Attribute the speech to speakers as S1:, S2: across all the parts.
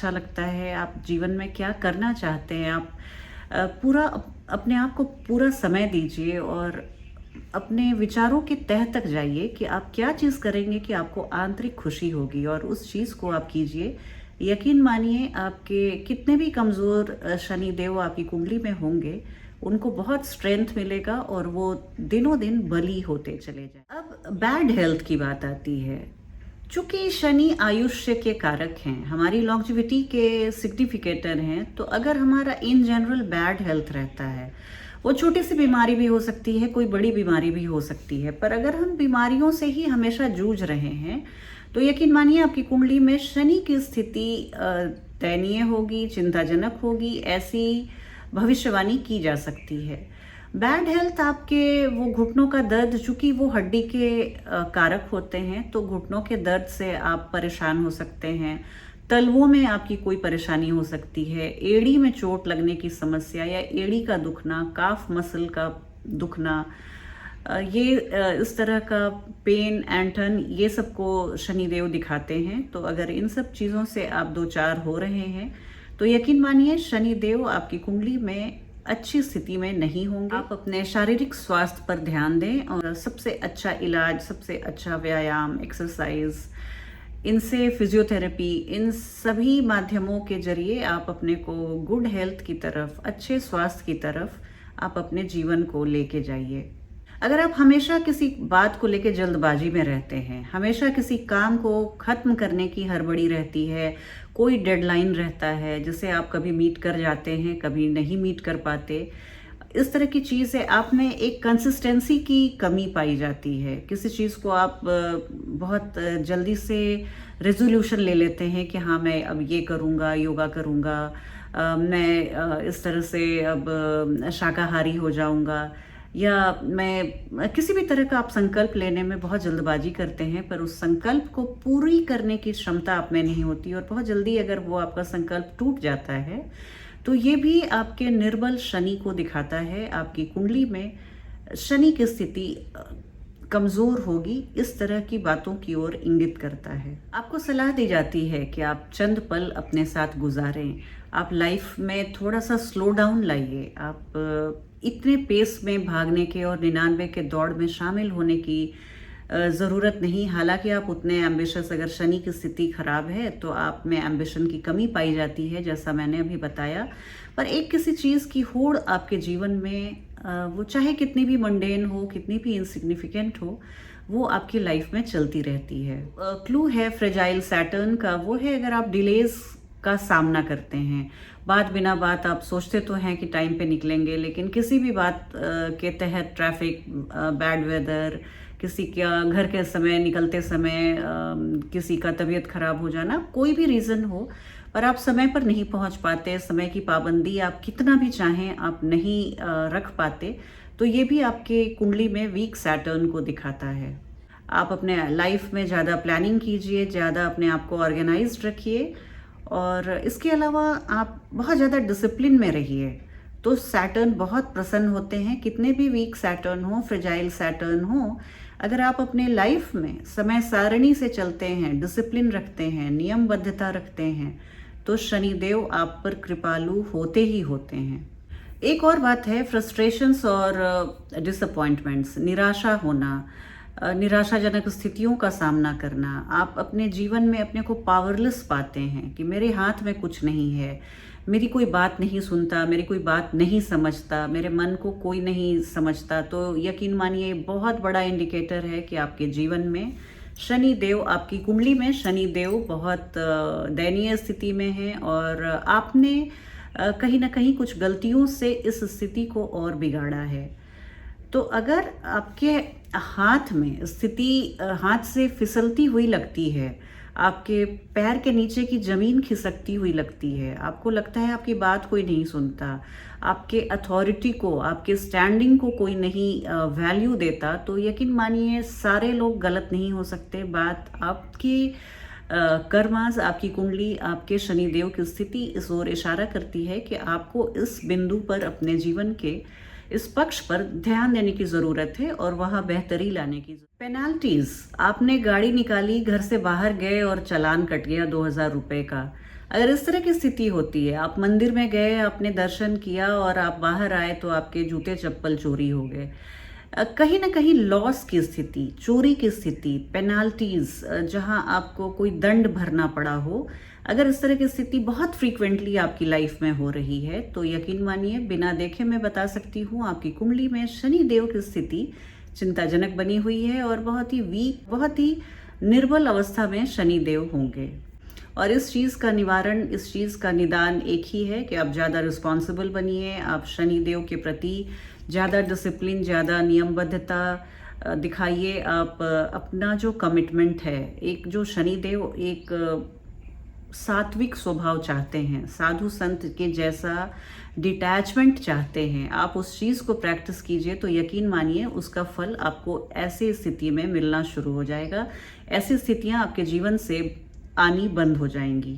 S1: अच्छा लगता है, आप जीवन में क्या करना चाहते हैं, आप पूरा अपने आप को पूरा समय दीजिए और अपने विचारों की तह तक जाइए कि आप क्या चीज़ करेंगे कि आपको आंतरिक खुशी होगी और उस चीज़ को आप कीजिए। यकीन मानिए आपके कितने भी कमज़ोर शनि देव आपकी कुंडली में होंगे, उनको बहुत स्ट्रेंथ मिलेगा और वो दिनों दिन बली होते चले जाए। अब बैड हेल्थ की बात आती है। चूंकि शनि आयुष्य के कारक हैं, हमारी लॉन्जेविटी के सिग्निफिकेटर हैं, तो अगर हमारा इन जनरल बैड हेल्थ रहता है, वो छोटी सी बीमारी भी हो सकती है, कोई बड़ी बीमारी भी हो सकती है, पर अगर हम बीमारियों से ही हमेशा जूझ रहे हैं तो यकीन मानिए आपकी कुंडली में शनि की स्थिति दयनीय होगी, चिंताजनक होगी, ऐसी भविष्यवाणी की जा सकती है। बैड हेल्थ आपके वो घुटनों का दर्द, चूंकि वो हड्डी के कारक होते हैं, तो घुटनों के दर्द से आप परेशान हो सकते हैं। तलवों में आपकी कोई परेशानी हो सकती है, एड़ी में चोट लगने की समस्या या एड़ी का दुखना, काफ मसल का दुखना, इस तरह का पेन, ऐंठन, ये सबको शनिदेव दिखाते हैं। तो अगर इन सब चीज़ों से आप दो चार हो रहे हैं तो यकीन मानिए शनिदेव आपकी कुंडली में अच्छी स्थिति में नहीं होंगे। आप अपने शारीरिक स्वास्थ्य पर ध्यान दें और सबसे अच्छा इलाज, सबसे अच्छा व्यायाम, एक्सरसाइज, इनसे फिजियोथेरेपी, इन सभी माध्यमों के जरिए आप अपने को गुड हेल्थ की तरफ, अच्छे स्वास्थ्य की तरफ आप अपने जीवन को लेके जाइए। अगर आप हमेशा किसी बात को लेके जल्दबाजी में रहते हैं, हमेशा किसी काम को खत्म करने की हड़बड़ी रहती है, कोई डेडलाइन रहता है जिसे आप कभी मीट कर जाते हैं, कभी नहीं मीट कर पाते, इस तरह की चीज़ है, आप में एक कंसिस्टेंसी की कमी पाई जाती है। किसी चीज़ को आप बहुत जल्दी से रेजोल्यूशन ले लेते हैं कि हाँ मैं अब ये करूँगा, योगा करूँगा, मैं इस तरह से अब शाकाहारी हो जाऊँगा, या मैं किसी भी तरह का आप संकल्प लेने में बहुत जल्दबाजी करते हैं, पर उस संकल्प को पूरी करने की क्षमता आप में नहीं होती और बहुत जल्दी अगर वो आपका संकल्प टूट जाता है तो ये भी आपके निर्बल शनि को दिखाता है। आपकी कुंडली में शनि की स्थिति कमज़ोर होगी, इस तरह की बातों की ओर इंगित करता है। आपको सलाह दी जाती है कि आप चंद पल अपने साथ गुजारें, आप लाइफ में थोड़ा सा स्लो डाउन लाइए। आप इतने पेस में भागने के और 99 के दौड़ में शामिल होने की ज़रूरत नहीं। हालांकि आप उतने एम्बिशियस, अगर शनि की स्थिति खराब है तो आप में एम्बिशन की कमी पाई जाती है, जैसा मैंने अभी बताया, पर एक किसी चीज़ की होड़ आपके जीवन में, वो चाहे कितनी भी मंडेन हो, कितनी भी इनसिग्निफिकेंट हो, वो आपकी लाइफ में चलती रहती है। क्लू है फ्रेजाइल सैटर्न का, वो है अगर आप डिलेज का सामना करते हैं, बात बिना बात आप सोचते तो हैं कि टाइम पे निकलेंगे, लेकिन किसी भी बात के तहत ट्रैफिक, बैड वेदर, किसी का घर के समय निकलते समय किसी का तबीयत खराब हो जाना, कोई भी रीज़न हो, पर आप समय पर नहीं पहुंच पाते, समय की पाबंदी आप कितना भी चाहें आप नहीं रख पाते, तो ये भी आपके कुंडली में वीक सैटर्न को दिखाता है। आप अपने लाइफ में ज़्यादा प्लानिंग कीजिए, ज़्यादा अपने आप को ऑर्गेनाइज्ड रखिए और इसके अलावा आप बहुत ज़्यादा डिसिप्लिन में रहिए, तो सैटर्न बहुत प्रसन्न होते हैं। कितने भी वीक सैटर्न हो, फ्रेजाइल सैटर्न हो, अगर आप अपने लाइफ में समय सारणी से चलते हैं, डिसिप्लिन रखते हैं, नियमबद्धता रखते हैं, तो शनिदेव आप पर कृपालु होते ही होते हैं। एक और बात है फ्रस्ट्रेशंस और डिसअपॉइंटमेंट्स, निराशा होना, निराशाजनक स्थितियों का सामना करना। आप अपने जीवन में अपने को पावरलेस पाते हैं कि मेरे हाथ में कुछ नहीं है, मेरी कोई बात नहीं सुनता, मेरी कोई बात नहीं समझता, मेरे मन को कोई नहीं समझता, तो यकीन मानिए बहुत बड़ा इंडिकेटर है कि आपके जीवन में शनि देव, आपकी कुंडली में शनि देव बहुत दयनीय स्थिति में है और आपने कहीं ना कहीं कुछ गलतियों से इस स्थिति को और बिगाड़ा है। तो अगर आपके हाथ में स्थिति हाथ से फिसलती हुई लगती है, आपके पैर के नीचे की जमीन खिसकती हुई लगती है, आपको लगता है आपकी बात कोई नहीं सुनता, आपके अथॉरिटी को, आपके स्टैंडिंग को कोई नहीं वैल्यू देता, तो यकीन मानिए सारे लोग गलत नहीं हो सकते। बात आपकी कर्मास, आपकी कुंडली, आपके शनिदेव की स्थिति इस ओर इशारा करती है कि आपको इस बिंदु पर, अपने जीवन के इस पक्ष पर ध्यान देने की जरूरत है और वहां बेहतरी लाने की। पेनाल्टीज, आपने गाड़ी निकाली, घर से बाहर गए और चालान कट गया 2000 रुपए का। अगर इस तरह की स्थिति होती है, आप मंदिर में गए, आपने दर्शन किया और आप बाहर आए तो आपके जूते चप्पल चोरी हो गए, कहीं ना कहीं लॉस की स्थिति, चोरी की स्थिति, पेनाल्टीज, जहां आपको कोई दंड भरना पड़ा हो, अगर इस तरह की स्थिति बहुत फ्रीक्वेंटली आपकी लाइफ में हो रही है तो यकीन मानिए, बिना देखे मैं बता सकती हूँ, आपकी कुंडली में शनि देव की स्थिति चिंताजनक बनी हुई है और बहुत ही वीक, बहुत ही निर्बल अवस्था में शनि देव होंगे। और इस चीज़ का निवारण, इस चीज़ का निदान एक ही है कि आप ज़्यादा रिस्पॉन्सिबल बनिए, आप शनि देव के प्रति ज़्यादा डिसिप्लिन, ज़्यादा नियमबद्धता दिखाइए। आप अपना जो कमिटमेंट है, एक जो शनि देव एक सात्विक स्वभाव चाहते हैं, साधु संत के जैसा डिटैचमेंट चाहते हैं, आप उस चीज़ को प्रैक्टिस कीजिए तो यकीन मानिए उसका फल आपको ऐसी स्थिति में मिलना शुरू हो जाएगा। ऐसी स्थितियां आपके जीवन से आनी बंद हो जाएंगी।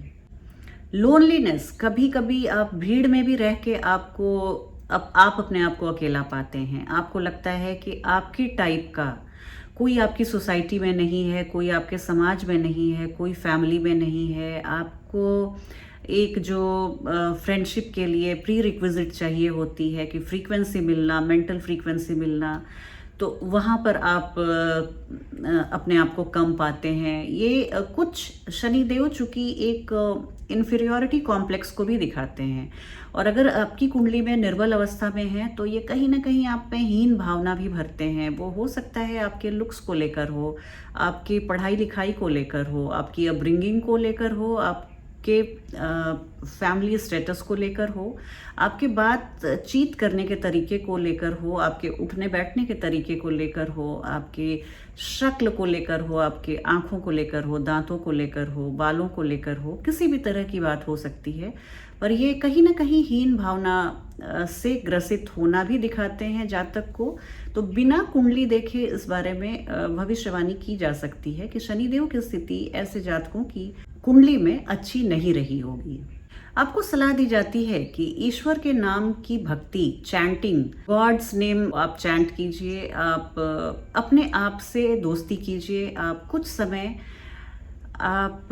S1: लोनलीनेस, कभी कभी आप भीड़ में भी रह के आप अपने आप को अकेला पाते हैं। आपको लगता है कि आपकी टाइप का कोई आपकी सोसाइटी में नहीं है, कोई आपके समाज में नहीं है, कोई फैमिली में नहीं है। आपको एक जो फ्रेंडशिप के लिए प्री रिक्विजिट चाहिए होती है कि फ्रीक्वेंसी मिलना, मेंटल फ्रीक्वेंसी मिलना, तो वहाँ पर आप अपने आप को कम पाते हैं। ये कुछ शनिदेव चूंकि एक इन्फीरियोरिटी कॉम्प्लेक्स को भी दिखाते हैं, और अगर आपकी कुंडली में निर्बल अवस्था में है तो ये कहीं ना कहीं आप में हीन भावना भी भरते हैं। वो हो सकता है आपके लुक्स को लेकर हो, आपकी पढ़ाई लिखाई को लेकर हो, आपकी अपब्रिंगिंग को लेकर हो, आपके फैमिली स्टेटस को लेकर हो, आपके बातचीत करने के तरीके को लेकर हो, आपके उठने बैठने के तरीके को लेकर हो, आपके शक्ल को लेकर हो, आपके आंखों को लेकर हो, दांतों को लेकर हो, बालों को लेकर हो, किसी भी तरह की बात हो सकती है। पर ये कहीं ना कहीं हीन भावना से ग्रसित होना भी दिखाते हैं जातक को। तो बिना कुंडली देखे इस बारे में भविष्यवाणी की जा सकती है कि शनिदेव की स्थिति ऐसे जातकों की कुंडली में अच्छी नहीं रही होगी। आपको सलाह दी जाती है कि ईश्वर के नाम की भक्ति, चैंटिंग, गॉड्स नेम आप चैंट कीजिए, आप अपने आप से दोस्ती कीजिए, आप कुछ समय आप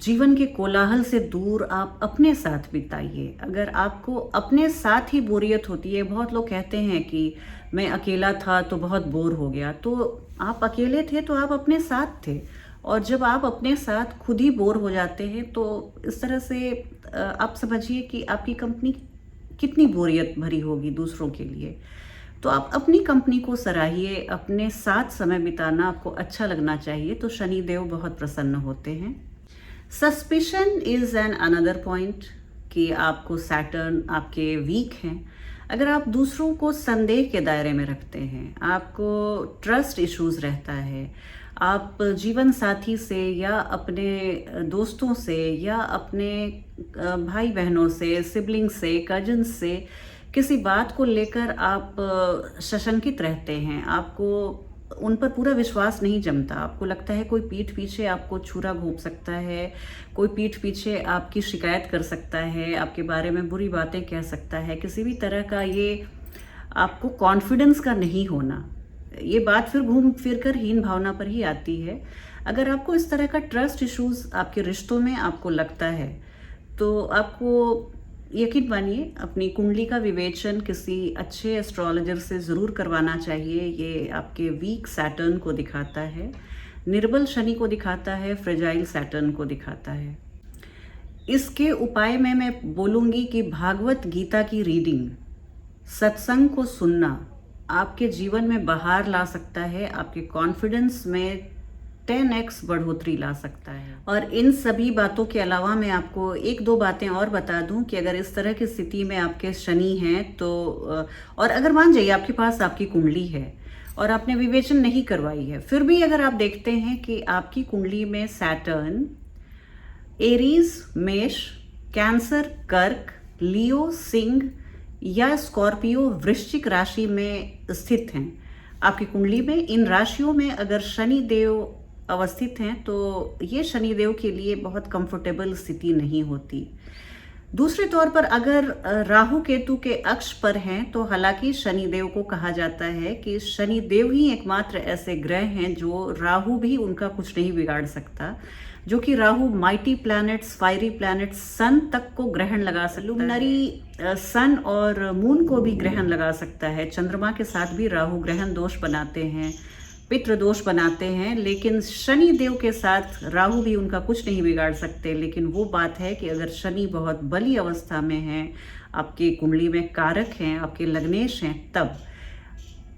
S1: जीवन के कोलाहल से दूर आप अपने साथ बिताइए। अगर आपको अपने साथ ही बोरियत होती है, बहुत लोग कहते हैं कि मैं अकेला था तो बहुत बोर हो गया, तो आप अकेले थे तो आप अपने साथ थे, और जब आप अपने साथ खुद ही बोर हो जाते हैं तो इस तरह से आप समझिए कि आपकी कंपनी कितनी बोरियत भरी होगी दूसरों के लिए। तो आप अपनी कंपनी को सराहिए, अपने साथ समय बिताना आपको अच्छा लगना चाहिए, तो शनि देव बहुत प्रसन्न होते हैं। Suspicion is an another point कि आपको सैटर्न आपके वीक हैं। अगर आप दूसरों को संदेह के दायरे में रखते हैं, आपको ट्रस्ट इश्यूज रहता है, आप जीवन साथी से या अपने दोस्तों से या अपने भाई बहनों से, सिबलिंग से, कजिन्स से किसी बात को लेकर आप सशंकित रहते हैं, आपको उन पर पूरा विश्वास नहीं जमता, आपको लगता है कोई पीठ पीछे आपको छुरा घोंप सकता है, कोई पीठ पीछे आपकी शिकायत कर सकता है, आपके बारे में बुरी बातें कह सकता है, किसी भी तरह का ये आपको कॉन्फिडेंस का नहीं होना, ये बात फिर घूम फिर कर हीन भावना पर ही आती है। अगर आपको इस तरह का ट्रस्ट इश्यूज आपके रिश्तों में आपको लगता है तो आपको यकीन मानिए अपनी कुंडली का विवेचन किसी अच्छे एस्ट्रोलॉजर से ज़रूर करवाना चाहिए। ये आपके वीक सैटर्न को दिखाता है, निर्बल शनि को दिखाता है, फ्रेजाइल सैटर्न को दिखाता है। इसके उपाय में मैं बोलूँगी कि भागवत गीता की रीडिंग, सत्संग को सुनना आपके जीवन में बहार ला सकता है, आपके कॉन्फिडेंस में 10x बढ़ोतरी ला सकता है। और इन सभी बातों के अलावा मैं आपको एक दो बातें और बता दूं कि अगर इस तरह की स्थिति में आपके शनि हैं तो, और अगर मान जाइए आपके पास आपकी कुंडली है और आपने विवेचन नहीं करवाई है, फिर भी अगर आप देखते हैं कि आपकी कुंडली में सैटर्न एरीज, मेष, कैंसर, कर्क, लियो, सिंह या स्कॉर्पियो, वृश्चिक राशि में स्थित हैं, आपकी कुंडली में इन राशियों में अगर शनि देव अवस्थित हैं तो ये शनि देव के लिए बहुत कंफर्टेबल स्थिति नहीं होती। दूसरे तौर पर अगर राहु केतु के अक्ष पर हैं तो हालांकि शनि देव को कहा जाता है कि शनि देव ही एकमात्र ऐसे ग्रह हैं जो राहु भी उनका कुछ नहीं बिगाड़ सकता, जो कि Rahu mighty planets, fiery planets, sun तक को ग्रहण लगा सकता है। लुमिनरी सन और मून को भी ग्रहण लगा सकता है। चंद्रमा के साथ भी राहु ग्रहण दोष बनाते हैं, पितृ दोष बनाते हैं, लेकिन शनि देव के साथ राहु भी उनका कुछ नहीं बिगाड़ सकते। लेकिन वो बात है कि अगर शनि बहुत बली अवस्था में है, आपकी कुंडली में कारक हैं, आपके लग्नेश हैं, तब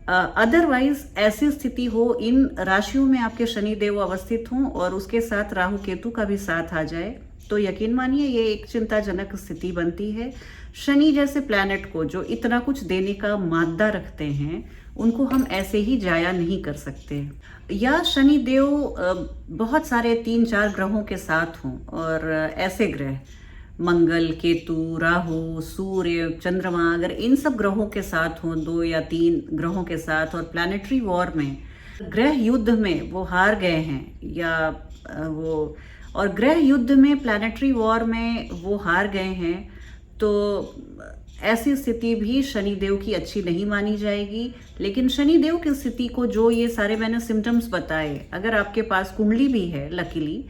S1: अदरवाइज ऐसी स्थिति हो, इन राशियों में आपके शनि देव अवस्थित हों और उसके साथ राहु केतु का भी साथ आ जाए, तो यकीन मानिए ये एक चिंताजनक स्थिति बनती है। शनि जैसे प्लैनेट को, जो इतना कुछ देने का मादा रखते हैं, उनको हम ऐसे ही जाया नहीं कर सकते। या शनि देव बहुत सारे 3-4 ग्रहों के साथ हों, और ऐसे ग्रह मंगल, केतु, राहु, सूर्य, चंद्रमा, अगर इन सब ग्रहों के साथ हों, 2 या 3 ग्रहों के साथ, और प्लैनेटरी वॉर में, ग्रह युद्ध में वो हार गए हैं, या वो और ग्रह युद्ध में, प्लैनेटरी वॉर में वो हार गए हैं, तो ऐसी स्थिति भी शनिदेव की अच्छी नहीं मानी जाएगी। लेकिन शनिदेव की स्थिति को, जो ये सारे मैंने सिम्टम्स बताए, अगर आपके पास कुंडली भी है लकीली,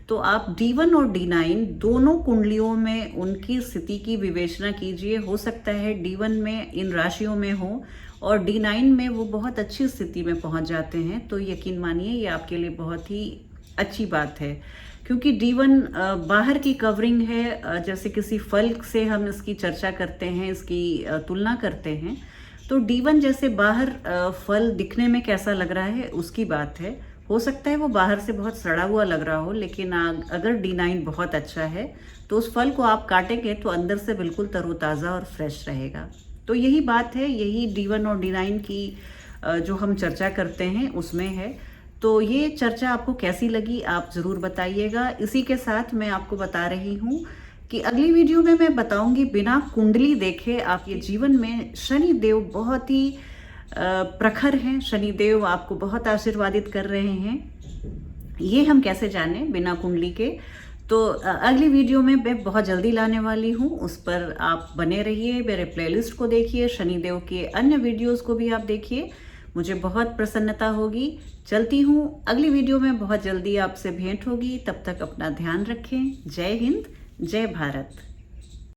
S1: तो आप D1 और D9 दोनों कुंडलियों में उनकी स्थिति की विवेचना कीजिए। हो सकता है D1 में इन राशियों में हो और D9 में वो बहुत अच्छी स्थिति में पहुंच जाते हैं, तो यकीन मानिए ये आपके लिए बहुत ही अच्छी बात है। क्योंकि D1 बाहर की कवरिंग है, जैसे किसी फल से हम इसकी चर्चा करते हैं, इसकी तुलना करते हैं, तो D1 जैसे बाहर फल दिखने में कैसा लग रहा है उसकी बात है। हो सकता है वो बाहर से बहुत सड़ा हुआ लग रहा हो, लेकिन अगर D9 बहुत अच्छा है तो उस फल को आप काटेंगे तो अंदर से बिल्कुल तरोताज़ा और फ्रेश रहेगा। तो यही बात है, यही D1 और D9 की जो हम चर्चा करते हैं उसमें है। तो ये चर्चा आपको कैसी लगी आप ज़रूर बताइएगा। इसी के साथ मैं आपको बता रही हूँ कि अगली वीडियो में मैं बताऊंगी, बिना कुंडली देखे आपके जीवन में शनि देव बहुत ही प्रखर हैं, शनिदेव आपको बहुत आशीर्वादित कर रहे हैं। ये हम कैसे जाने बिना कुंडली के, तो अगली वीडियो में मैं बहुत जल्दी लाने वाली हूँ, उस पर आप बने रहिए। मेरे प्लेलिस्ट को देखिए, शनिदेव के अन्य वीडियोस को भी आप देखिए, मुझे बहुत प्रसन्नता होगी। चलती हूँ, अगली वीडियो में बहुत जल्दी आपसे भेंट होगी। तब तक अपना ध्यान रखें। जय हिंद, जय भारत।